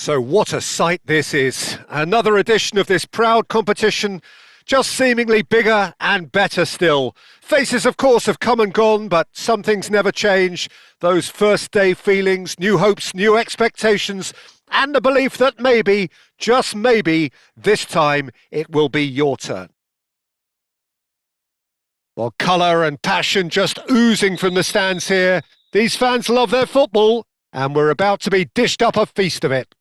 So what a sight this is. Another edition of this proud competition, just seemingly bigger and better still. Faces, of course, have come and gone, but some things never change. Those first day feelings, new hopes, new expectations, and the belief that maybe, just maybe, this time it will be your turn. Well, colour and passion just oozing from the stands here. These fans love their football, and we're about to be dished up a feast of it.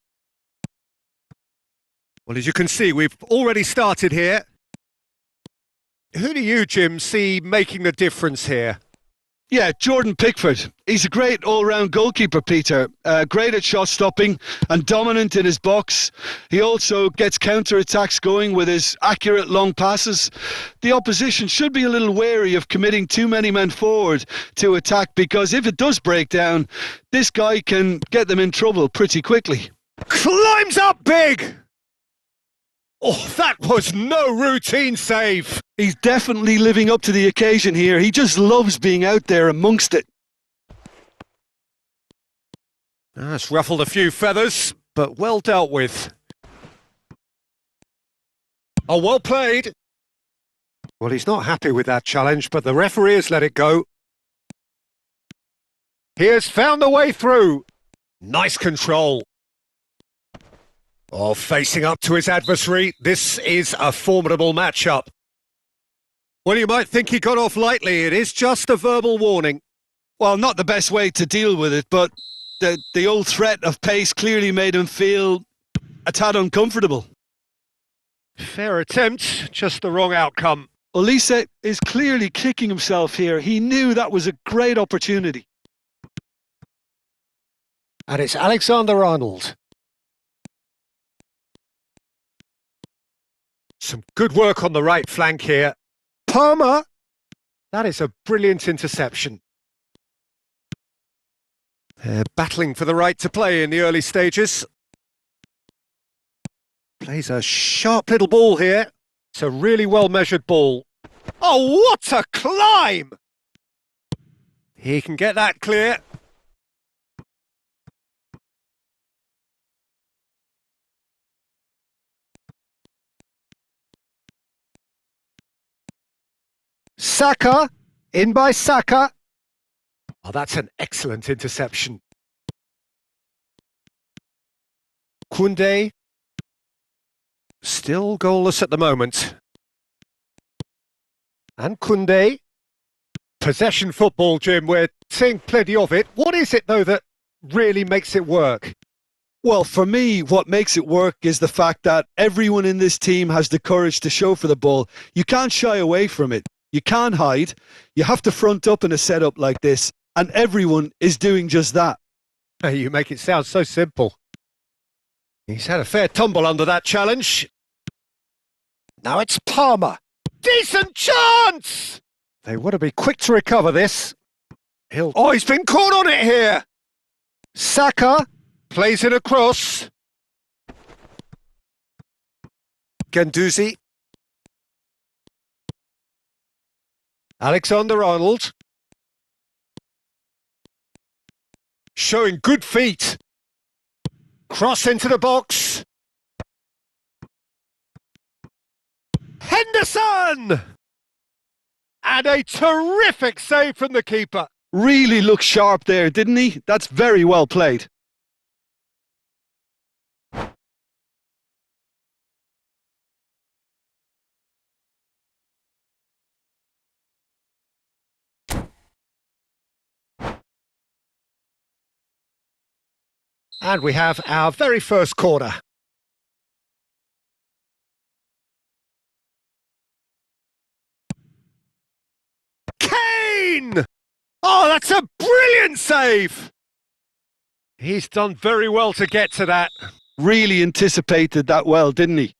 Well, as you can see, we've already started here. Who do you, Jim, see making the difference here? Yeah, Jordan Pickford. He's a great all-round goalkeeper, Peter. Great at shot stopping and dominant in his box. He also gets counter-attacks going with his accurate long passes. The opposition should be a little wary of committing too many men forward to attack, because if it does break down, this guy can get them in trouble pretty quickly. Climbs up big! Oh, that was no routine save. He's definitely living up to the occasion here. He just loves being out there amongst it. That's ruffled a few feathers, but well dealt with. Oh, well played. Well, he's not happy with that challenge, but the referee has let it go. He has found the way through. Nice control. Oh, facing up to his adversary, this is a formidable matchup. Well, you might think he got off lightly. It is just a verbal warning. Well, not the best way to deal with it, but the old threat of pace clearly made him feel a tad uncomfortable. Fair attempt, just the wrong outcome. Olise is clearly kicking himself here. He knew that was a great opportunity. And it's Alexander-Arnold. Some good work on the right flank here. Palmer! That is a brilliant interception. They're battling for the right to play in the early stages. Plays a sharp little ball here. It's a really well-measured ball. Oh, what a climb! He can get that clear. Saka, in by Saka. Oh, that's an excellent interception. Koundé, still goalless at the moment. And Koundé. Possession football, Jim, we're seeing plenty of it. What is it, though, that really makes it work? Well, for me, what makes it work is the fact that everyone in this team has the courage to show for the ball. You can't shy away from it. You can't hide. You have to front up in a setup like this, and everyone is doing just that. You make it sound so simple. He's had a fair tumble under that challenge. Now it's Palmer. Decent chance! They want to be quick to recover this. Oh, he's been caught on it here. Saka plays it across. Guendouzi. Alexander-Arnold. Showing good feet. Cross into the box. Henderson! And a terrific save from the keeper. Really looked sharp there, didn't he? That's very well played. And we have our very first corner. Kane! Oh, that's a brilliant save! He's done very well to get to that. Really anticipated that well, didn't he?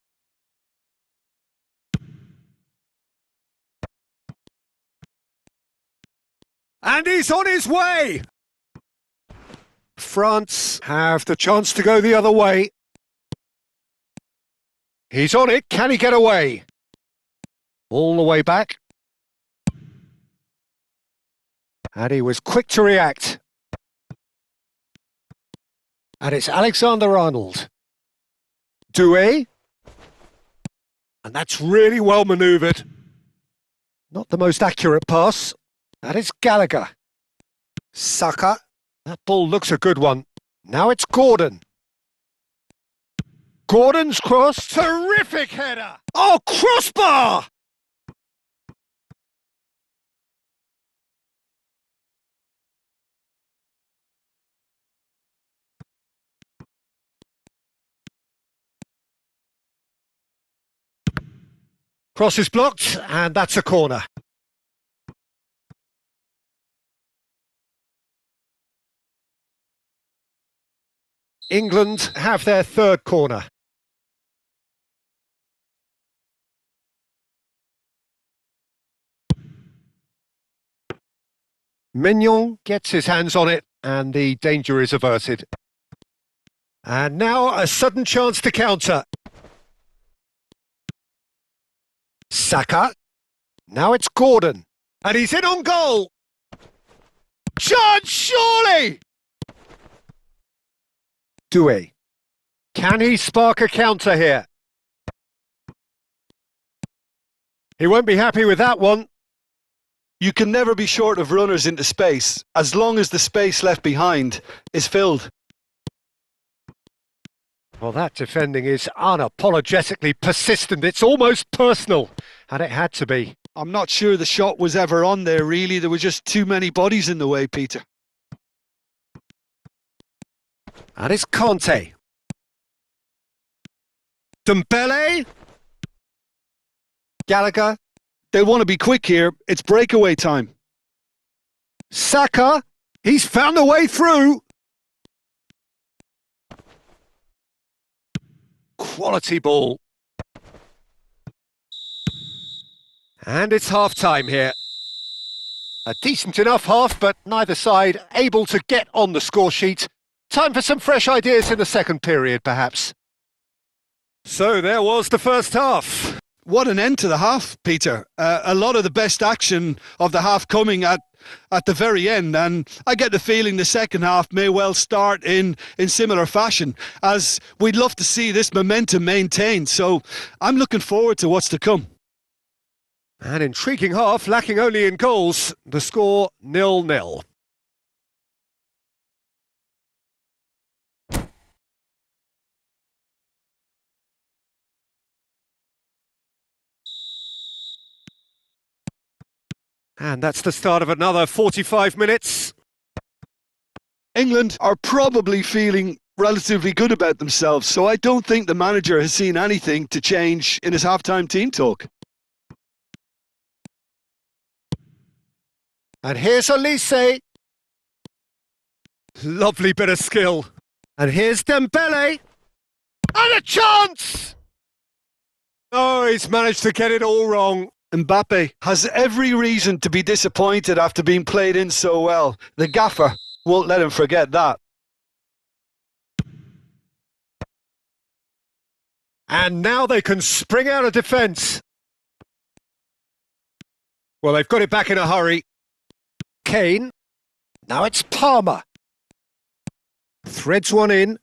And he's on his way! France have the chance to go the other way. He's on it. Can he get away? All the way back. And he was quick to react. And it's Alexander-Arnold. Doué. And that's really well manoeuvred. Not the most accurate pass. That is Gallagher. Saka. That ball looks a good one. Now it's Gordon. Gordon's cross. Terrific header. Oh, crossbar! Cross is blocked, and that's a corner. England have their third corner. Mignon gets his hands on it, and the danger is averted. And now a sudden chance to counter. Saka. Now it's Gordon. And he's in on goal. Chance, surely! Doué. Can he spark a counter here? He won't be happy with that one. You can never be short of runners into space, as long as the space left behind is filled. Well, that defending is unapologetically persistent. It's almost personal, and it had to be. I'm not sure the shot was ever on there, really. There were just too many bodies in the way, Peter. And it's Conte. Dembele. Gallagher. They want to be quick here. It's breakaway time. Saka. He's found a way through. Quality ball. And it's half-time here. A decent enough half, but neither side able to get on the score sheet. Time for some fresh ideas in the second period, perhaps. So there was the first half. What an end to the half, Peter. A lot of the best action of the half coming at the very end, and I get the feeling the second half may well start in similar fashion, as we'd love to see this momentum maintained. So I'm looking forward to what's to come. An intriguing half, lacking only in goals. The score 0-0. And that's the start of another 45 minutes. England are probably feeling relatively good about themselves, so I don't think the manager has seen anything to change in his halftime team talk. And here's Olise. Lovely bit of skill. And here's Dembele. And a chance! Oh, he's managed to get it all wrong. Mbappe has every reason to be disappointed after being played in so well. The gaffer won't let him forget that. And now they can spring out of defence. Well, they've got it back in a hurry. Kane. Now it's Palmer. Threads one in.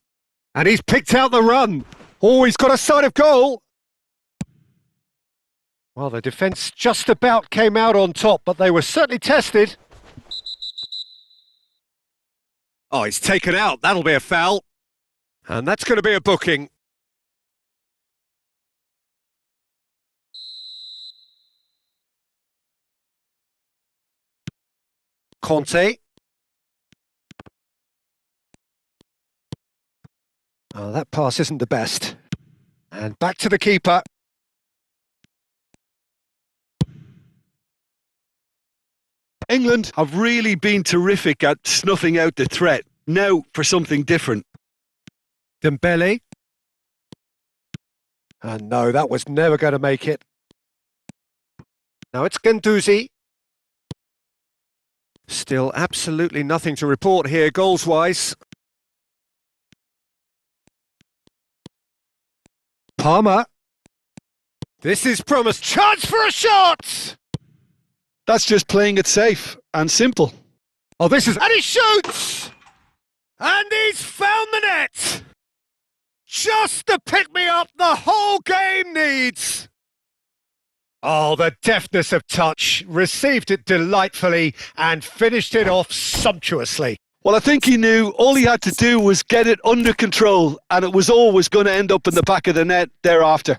And he's picked out the run. Oh, he's got a sight of goal. Well, the defence just about came out on top, but they were certainly tested. Oh, he's taken out. That'll be a foul. And that's going to be a booking. Conte. Oh, that pass isn't the best. And back to the keeper. England have really been terrific at snuffing out the threat. Now for something different. Dembele. And no, that was never going to make it. Now it's Guendouzi. Still absolutely nothing to report here, goals-wise. Palmer. This is promised. Chance for a shot! That's just playing it safe and simple. Oh, this is... And he shoots! And he's found the net! Just the pick-me-up the whole game needs. Oh, the deftness of touch. Received it delightfully and finished it off sumptuously. Well, I think he knew all he had to do was get it under control, and it was always going to end up in the back of the net thereafter.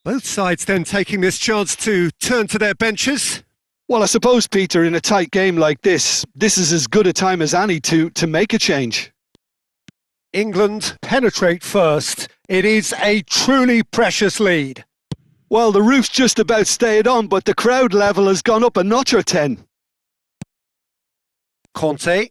Both sides then taking this chance to turn to their benches. Well, I suppose, Peter, in a tight game like this is as good a time as any to make a change. England penetrate first. It is a truly precious lead. Well, the roof's just about stayed on, but the crowd level has gone up a notch or 10. Conte,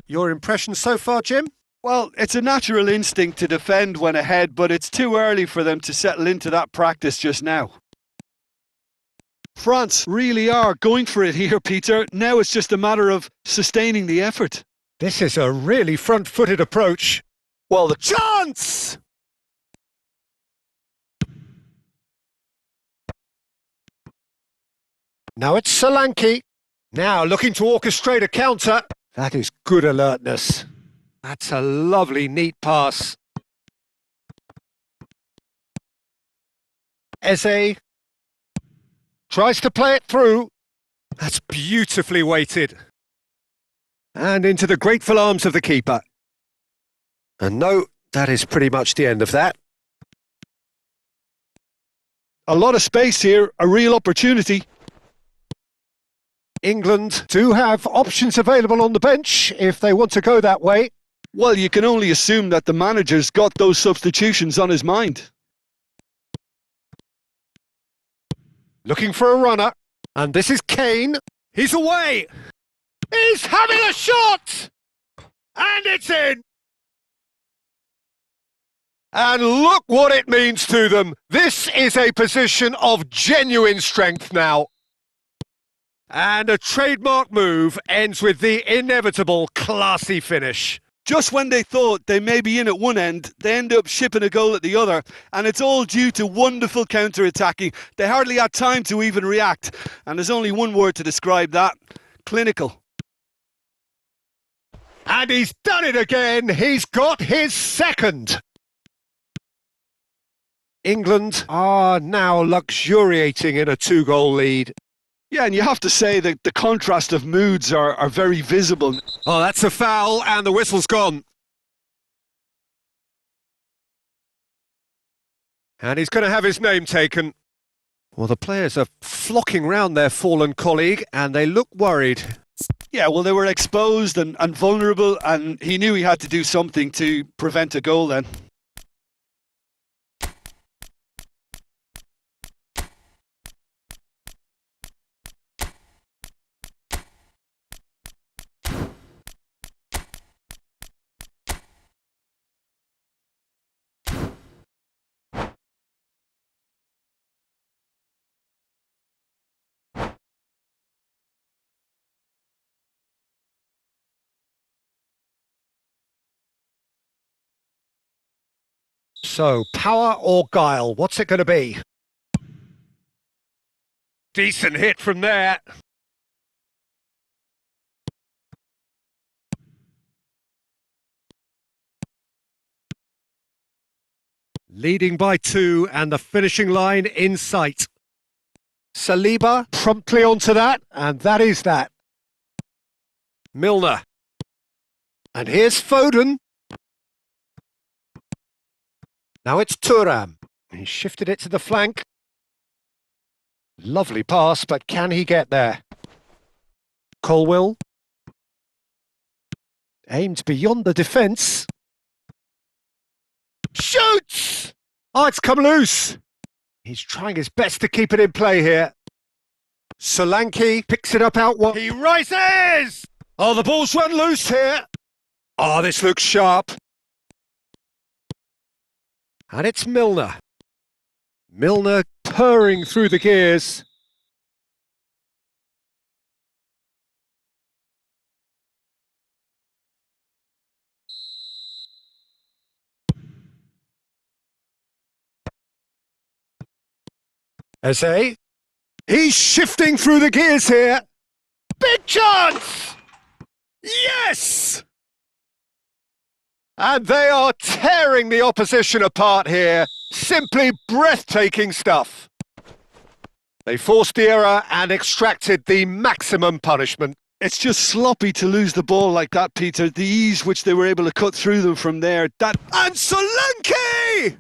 your impression so far, Jim? Well, it's a natural instinct to defend when ahead, but it's too early for them to settle into that practice just now. France really are going for it here, Peter. Now it's just a matter of sustaining the effort. This is a really front-footed approach. Well, the chance! Now it's Solanke. Now looking to orchestrate a counter. That is good alertness. That's a lovely, neat pass. Eze tries to play it through. That's beautifully weighted. And into the grateful arms of the keeper. And no, that is pretty much the end of that. A lot of space here, a real opportunity. England do have options available on the bench if they want to go that way. Well, you can only assume that the manager's got those substitutions on his mind. Looking for a runner. And this is Kane. He's away. He's having a shot! And it's in! And look what it means to them. This is a position of genuine strength now. And a trademark move ends with the inevitable classy finish. Just when they thought they may be in at one end, they end up shipping a goal at the other, and it's all due to wonderful counter-attacking. They hardly had time to even react, and there's only one word to describe that: clinical. And he's done it again. He's got his second. England are now luxuriating in a 2-goal lead. Yeah, and you have to say that the contrast of moods are very visible. Oh, that's a foul, and the whistle's gone. And he's going to have his name taken. Well, the players are flocking round their fallen colleague, and they look worried. Yeah, well, they were exposed and vulnerable, and he knew he had to do something to prevent a goal then. So, power or guile, what's it going to be? Decent hit from there. Leading by 2 and the finishing line in sight. Saliba promptly onto that, and that is that. Milner. And here's Foden. Now it's Thuram. He shifted it to the flank. Lovely pass, but can he get there? Colwill. Aimed beyond the defence. Shoots! Oh, it's come loose. He's trying his best to keep it in play here. Solanke picks it up out wide. He rises! Oh, the ball's run loose here. Oh, this looks sharp. And it's Milner. Milner purring through the gears. Eze. He's shifting through the gears here. Big chance! Yes! And they are tearing the opposition apart here. Simply breathtaking stuff. They forced the error and extracted the maximum punishment. It's just sloppy to lose the ball like that, Peter. The ease which they were able to cut through them from there. And Solanke!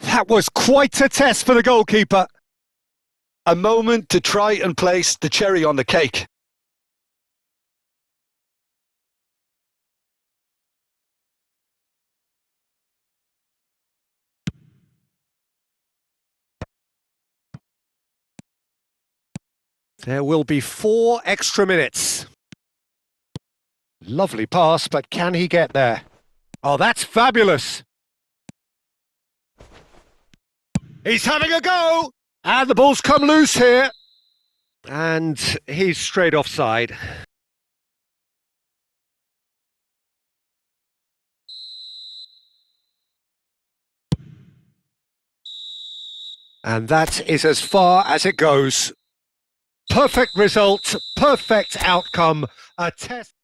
That was quite a test for the goalkeeper. A moment to try and place the cherry on the cake. There will be 4 extra minutes. Lovely pass, but can he get there? Oh, that's fabulous. He's having a go! And the ball's come loose here. And he's straight offside. And that is as far as it goes. Perfect result, perfect outcome, a test.